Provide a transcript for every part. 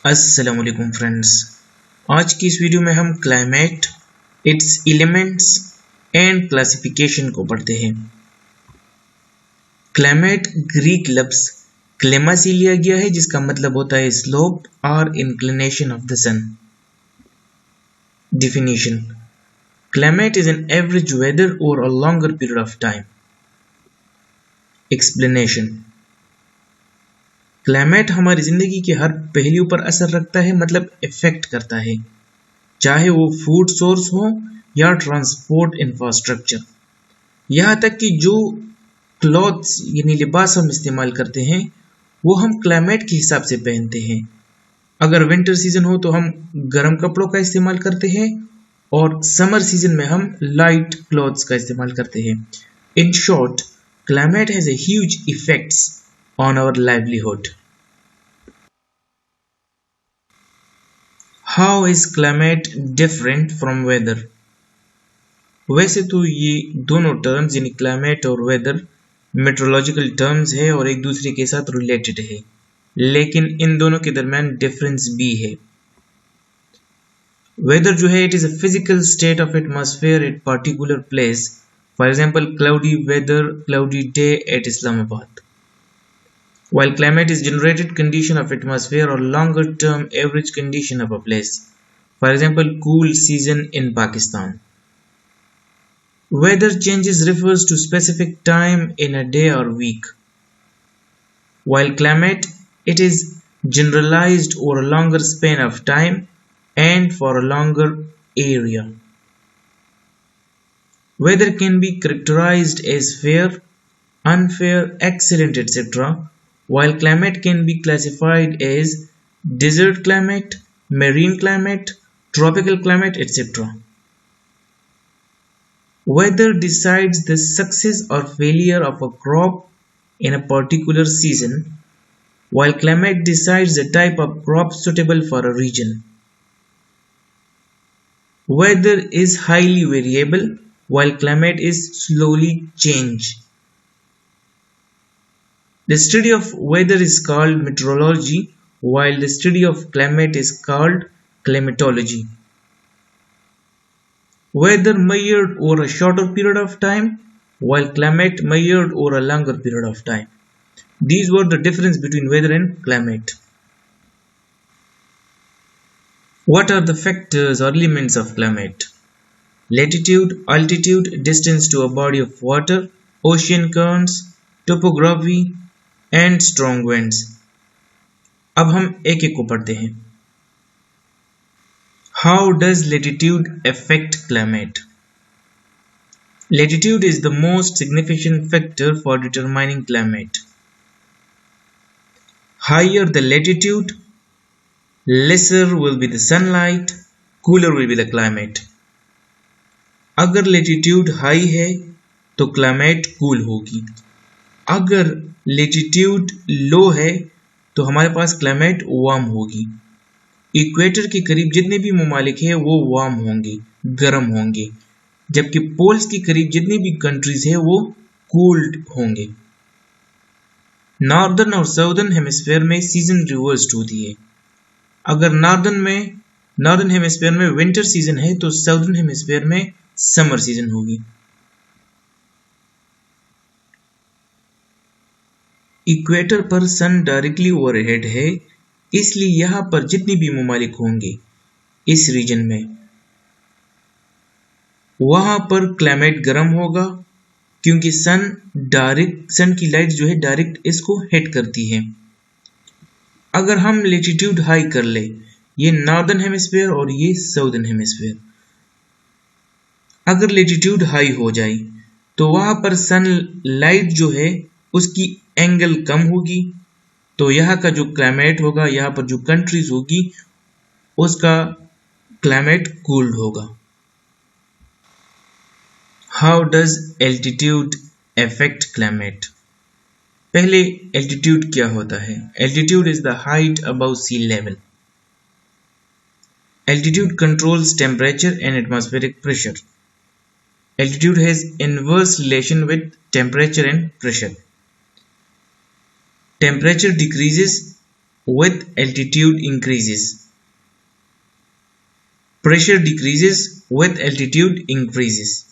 अस्सलाम वालेकुम फ्रेंड्स। आज की इस वीडियो में हम climate, it's elements and classification को पढ़ते हैं। क्लाइमेट ग्रीक लफ्ज क्लेमा से लिया गया है, जिसका मतलब होता है स्लोप और inclination of the sun. Definition: climate is an average weather over a longer period of time. Explanation: climate हमारी जिंदगी के हर पहलू पर असर रखता है, मतलब इफेक्ट करता है, चाहे वो फूड सोर्स हो या ट्रांसपोर्ट इंफ्रास्ट्रक्चर। यहाँ तक कि जो क्लॉथ्स यानी लिबास हम इस्तेमाल करते हैं वो हम क्लाइमेट के हिसाब से पहनते हैं। अगर विंटर सीजन हो तो हम गर्म कपड़ों का इस्तेमाल करते हैं और समर सीजन में हम लाइट क्लॉथ्स का इस्तेमाल करते हैं। In short, climate has a huge effects on our livelihood. How is climate different from weather? वैसे तो ये दोनों टर्म्स यानी क्लाइमेट और वेदर मेट्रोलॉजिकल टर्म्स है और एक दूसरे के साथ रिलेटेड है, लेकिन इन दोनों के दरमियान डिफरेंस भी है। वेदर जो है, it is a physical state of atmosphere at particular place. For example, cloudy weather, cloudy day at Islamabad. While climate is generated condition of atmosphere or longer term average condition of a place. For example, cool season in Pakistan. Weather changes refers to specific time in a day or week. While climate, it is generalized over a longer span of time and for a longer area. Weather can be characterized as fair, unfair, excellent, etc. While climate can be classified as desert climate, marine climate, tropical climate, etc. Weather decides the success or failure of a crop in a particular season, while climate decides the type of crop suitable for a region. Weather is highly variable, while climate is slowly changed. The study of weather is called meteorology, while the study of climate is called climatology. Weather measured over a shorter period of time, while climate measured over a longer period of time. These were the difference between weather and climate. What are the factors or elements of climate? Latitude, altitude, distance to a body of water, ocean currents, topography, and strong winds. अब हम एक एक को पढ़ते हैं। How does latitude affect climate? Latitude is the most significant factor for determining climate. Higher the latitude, lesser will be the sunlight, cooler will be the climate. अगर latitude high है तो climate cool होगी। अगर latitude लो है तो हमारे पास climate warm होगी। Equator के करीब जितने भी ममालिक हैं वो वार्म होंगे, गर्म होंगे, जबकि पोल्स के करीब जितनी भी कंट्रीज है वो कूल्ड होंगे। नॉर्दर्न और साउदर्न हेमिस्फीयर में सीजन रिवर्स्ड होती है। अगर नॉर्दर्न हेमिस्फीयर में विंटर सीजन है तो साउदर्न हेमिस्फीयर में समर सीजन होगी। इक्वेटर पर सन डायरेक्टली ओवरहेड है, इसलिए यहां पर जितनी भी ममालिक होंगे इस रीजन में वहां पर क्लाइमेट गर्म होगा, क्योंकि सन की लाइट जो है डायरेक्ट इसको हिट करती है। अगर हम लेटिट्यूड हाई कर ले, ये नॉर्दर्न हेमिस्फीयर और ये साउदर्न हेमिस्फीयर, अगर लेटिट्यूड हाई हो जाए तो वहां पर सन लाइट जो है उसकी एंगल कम होगी, तो यहाँ का जो क्लाइमेट होगा, यहाँ पर जो कंट्रीज होगी उसका क्लाइमेट कूल्ड होगा। How does altitude affect climate? पहले एल्टीट्यूड क्या होता है? Altitude is the height above sea level. Altitude controls temperature and atmospheric pressure. Altitude has inverse relation with temperature and pressure. Temperature decreases with altitude increases. Pressure decreases with altitude increases.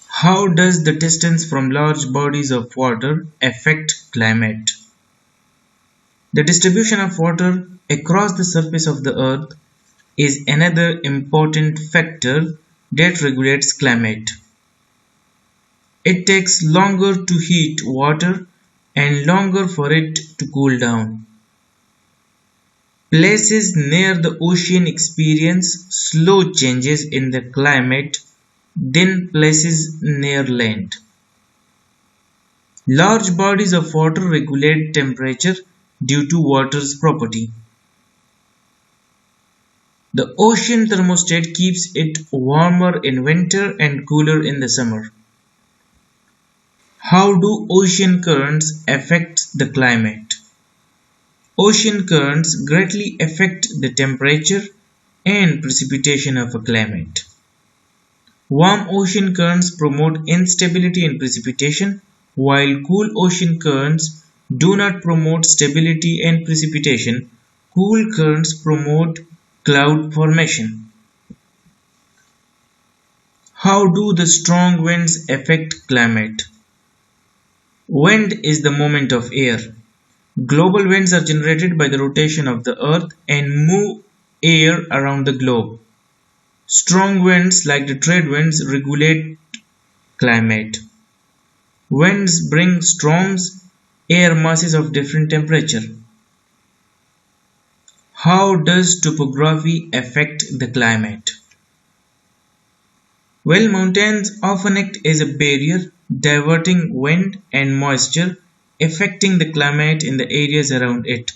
How does the distance from large bodies of water affect climate? The distribution of water across the surface of the earth is another important factor that regulates climate. It takes longer to heat water and longer for it to cool down. Places near the ocean experience slow changes in the climate than places near land. Large bodies of water regulate temperature due to water's property. The ocean thermostat keeps it warmer in winter and cooler in the summer. How do ocean currents affect the climate? Ocean currents greatly affect the temperature and precipitation of a climate. Warm ocean currents promote instability in precipitation, while cool ocean currents do not promote stability and precipitation. Cool currents promote cloud formation. How do the strong winds affect climate? Wind is the movement of air. Global winds are generated by the rotation of the earth and move air around the globe. Strong winds like the trade winds regulate climate. Winds bring storms, air masses of different temperature. How does topography affect the climate? Well, mountains often act as a barrier, diverting wind and moisture, affecting the climate in the areas around it.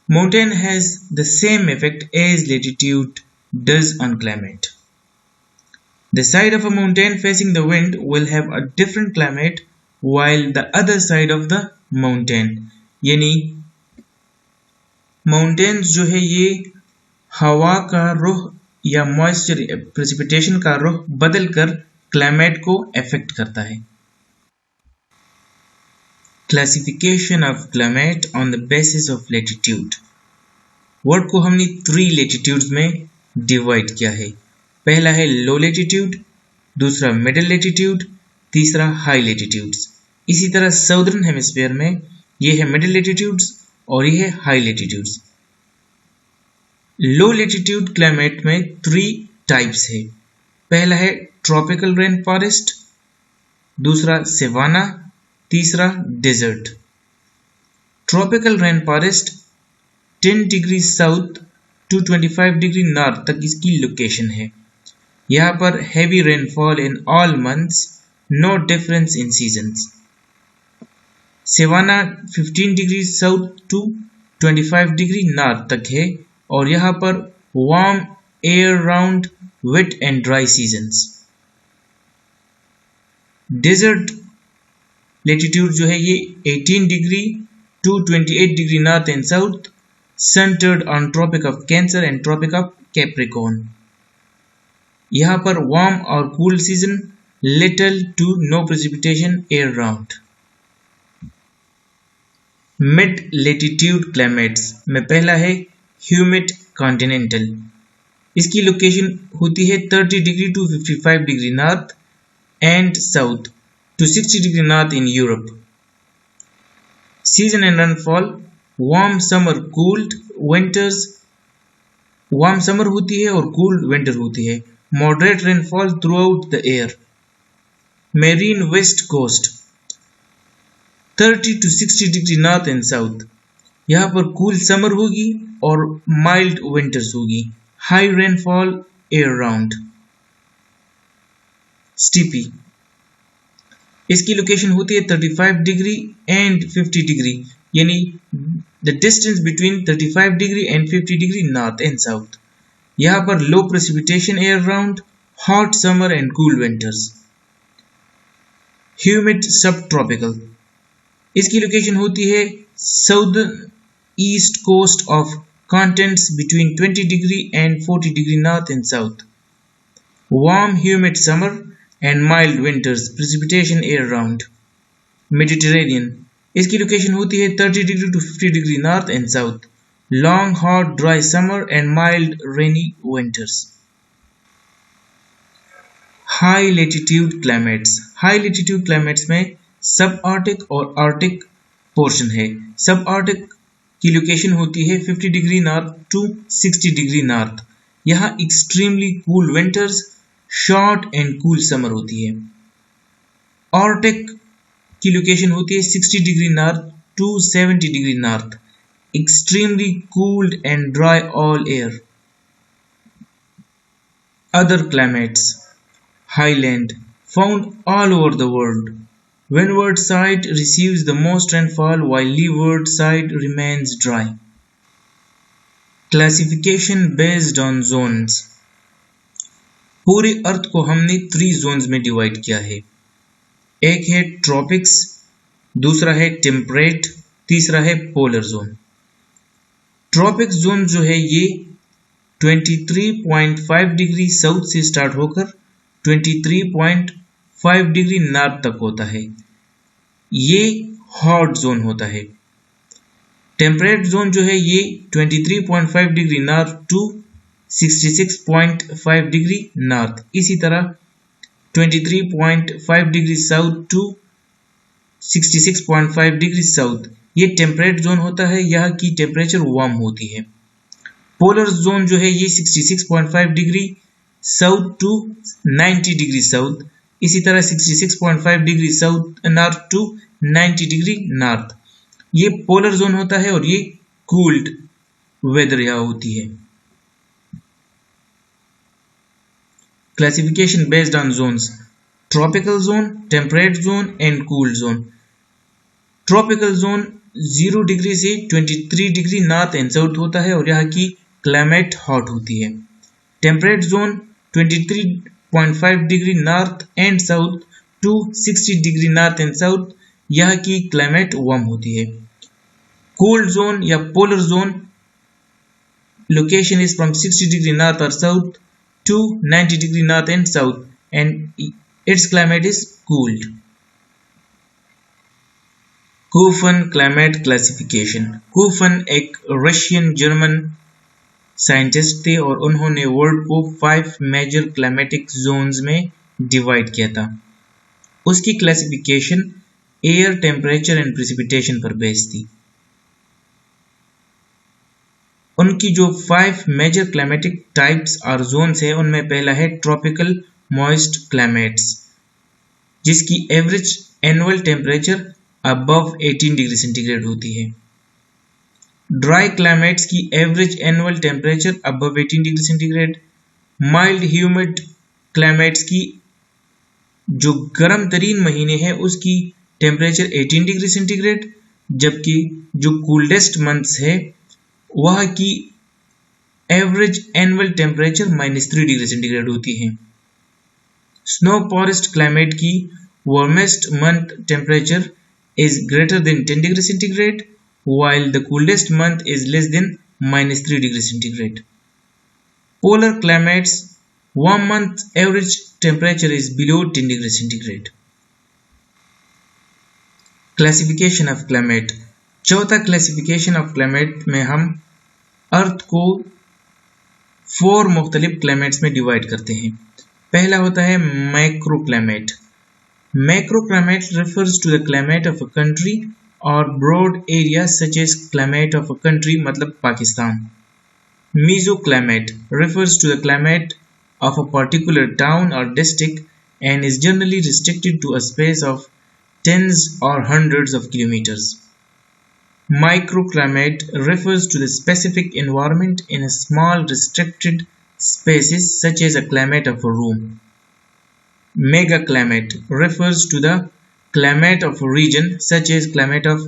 Mountain has the same effect as latitude does on climate. The side of a mountain facing the wind will have a different climate while the other side of the mountain यानी mountains जो है ये हवा का रुख या moisture precipitation का रुख बदलकर क्लाइमेट को अफेक्ट करता है. Classification of climate on the basis of latitude. World को हमने 3 लैटिट्यूड्स में डिवाइड किया है. पहला है लो लैटिट्यूड, दूसरा मिडिल लैटिट्यूड, तीसरा हाई लैटिट्यूड्स. इसी तरह साउदर्न हेमिस्फीयर में ये है मिडिल लैटिट्यूड्स और ये है हाई लैटिट्यूड्स. लो लैटिट्यूड क्लाइमेट में 3 टाइप्स है. पहला है ट्रॉपिकल रेन फॉरेस्ट, दूसरा सेवाना, तीसरा desert. Tropical rain forest 10 degree south to 25 degree north तक इसकी लोकेशन है. यहाँ पर heavy rainfall in all months, no difference in seasons. Savanna 15 degree south to 25 degree north तक है और यहाँ पर warm air round wet and dry seasons. Desert latitude जो है ये 18 degree to 28 degree north and south, centered on Tropic of Cancer and Tropic of Capricorn. यहाँ पर warm और cool season, little to no precipitation year round. Mid latitude climates में पहला है humid continental. इसकी लोकेशन होती है 30 degree to 55 degree north and south to 60 degree north in Europe. Season and rainfall warm summer cooled winters. Warm summer होती है और cooled winter होती है. Moderate rainfall throughout the year. Marine west coast 30 to 60 degree north and south. यहाँ पर cool summer होगी और mild winters होगी. High rainfall year round. Steppe इसकी लोकेशन होती है 35 डिग्री एंड 50 डिग्री यानी the distance between 35 degree and 50 degree north and south. यहाँ पर low precipitation year round, hot summer and cool winters. Humid subtropical इसकी location होती है southern east coast of continents between 20 degree and 40 degree north and south. Warm humid summer and mild winters, precipitation year round. Mediterranean इसकी location होती है 30 degree to 50 degree north and south. Long hot dry summer and mild rainy winters. High latitude climates. High latitude climates में सब Arctic और Arctic portion है। सब Arctic की location होती है 50 degree north to 60 degree north. यहाँ extremely cool winters, short and cool summer होती है। आर्टिक की लोकेशन होती है 60 degree north to 70 degree north, extremely cooled and dry all year. Other climates. Highland, found all over the world. Windward side receives the most rainfall while leeward side remains dry. Classification based on zones. पूरे अर्थ को हमने 3 Jones में divide किया है। एक है tropics, दूसरा है टेम्परेट, तीसरा है पोलर जोन। ट्रॉपिक्स जोन जो है ये 23.5 डिग्री साउथ से स्टार्ट होकर 23.5 डिग्री नॉर्थ तक होता है। ये हॉट जोन होता है। टेम्परेट जोन जो है ये 23.5 degree north to 66.5 degree north, इसी तरह 23.5 degree south to 66.5 degree south ये टेम्परेट जोन होता है। यहाँ की टेम्परेचर वार्म होती है। पोलर जोन जो है ये 66.5 degree south to 90 degree south, इसी तरह 66.5 degree south north to 90 degree north ये पोलर जोन होता है और ये कूल्ड वेदर यहाँ होती है। Classification based on zones. Tropical zone, temperate zone and cooled zone. Tropical zone 0 degree से 23 डिग्री नॉर्थ एंड साउथ होता है और यहाँ की क्लाइमेट हॉट होती है। Temperate zone 23.5 degree north and south to 60 degree north and south यहाँ की क्लाइमेट वार्म होती है। कोल्ड जोन या polar zone location is from 60 degree north और south to 90 degree north and south and it's climate is cooled. Koppen climate classification. Koppen एक Russian German scientist थे और उन्होंने वर्ल्ड को 5 मेजर क्लाइमेटिक जोन्स में divide किया था। उसकी classification air temperature and precipitation पर बेस्ड थी। उनकी जो 5 मेजर क्लाइमेटिक टाइप्स और जोन्स है उनमें पहला है ट्रॉपिकल मॉइस्ट क्लाइमेट्स, जिसकी average annual temperature above 18 degree centigrade होती है। ड्राई क्लाइमेट्स की average annual temperature above 18 degree centigrade. Mild humid climates की जो गर्म तरीन महीने हैं उसकी टेम्परेचर 18 डिग्री सेंटीग्रेड, जबकि जो कूल्डेस्ट मंथ्स है वह की average annual temperature -3 degree centigrade होती है। स्नो फॉरेस्ट क्लाइमेट की warmest month temperature is greater than 10 degree centigrade while the coolest month is less than -3 degree centigrade. Polar climates warm month average temperature is below 10 degree centigrade. Classification of climate. चौथा classification of climate में हम अर्थ को 4 मुख्तलिफ climates में divide करते हैं। पहला होता है micro climate. Macroclimate refers to the climate of a country or broad area such as climate of a country मतलब Pakistan. Mesoclimate refers to the climate of a particular town or district and is generally restricted to a space of tens or hundreds of kilometers. Microclimate refers to the specific environment in a small restricted spaces such as a climate of a room. Megaclimate refers to the climate of a region such as climate of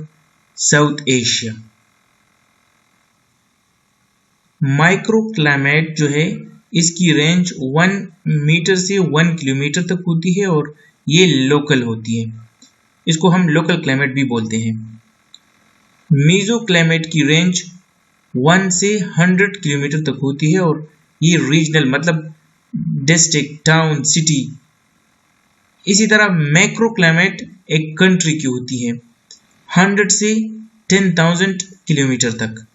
South Asia. Microclimate जो है इसकी range 1 metre से 1 kilometre तक होती है और ये local होती है। इसको हम लोकल क्लाइमेट भी बोलते हैं। मीजोक्लाइमेट की रेंज 1 से 100 किलोमीटर तक होती है और ये रीजनल मतलब डिस्ट्रिक्ट, टाउन, सिटी। इसी तरह मैक्रो क्लाइमेट एक कंट्री की होती है। 100 से 10,000 किलोमीटर तक,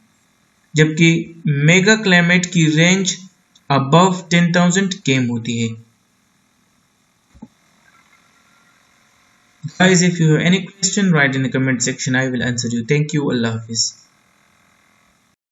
जबकि मेगा क्लाइमेट की रेंज अबव 10,000 km होती है। Guys, if you have any question, write in the comment section. I will answer you. Thank you. Allah Hafiz.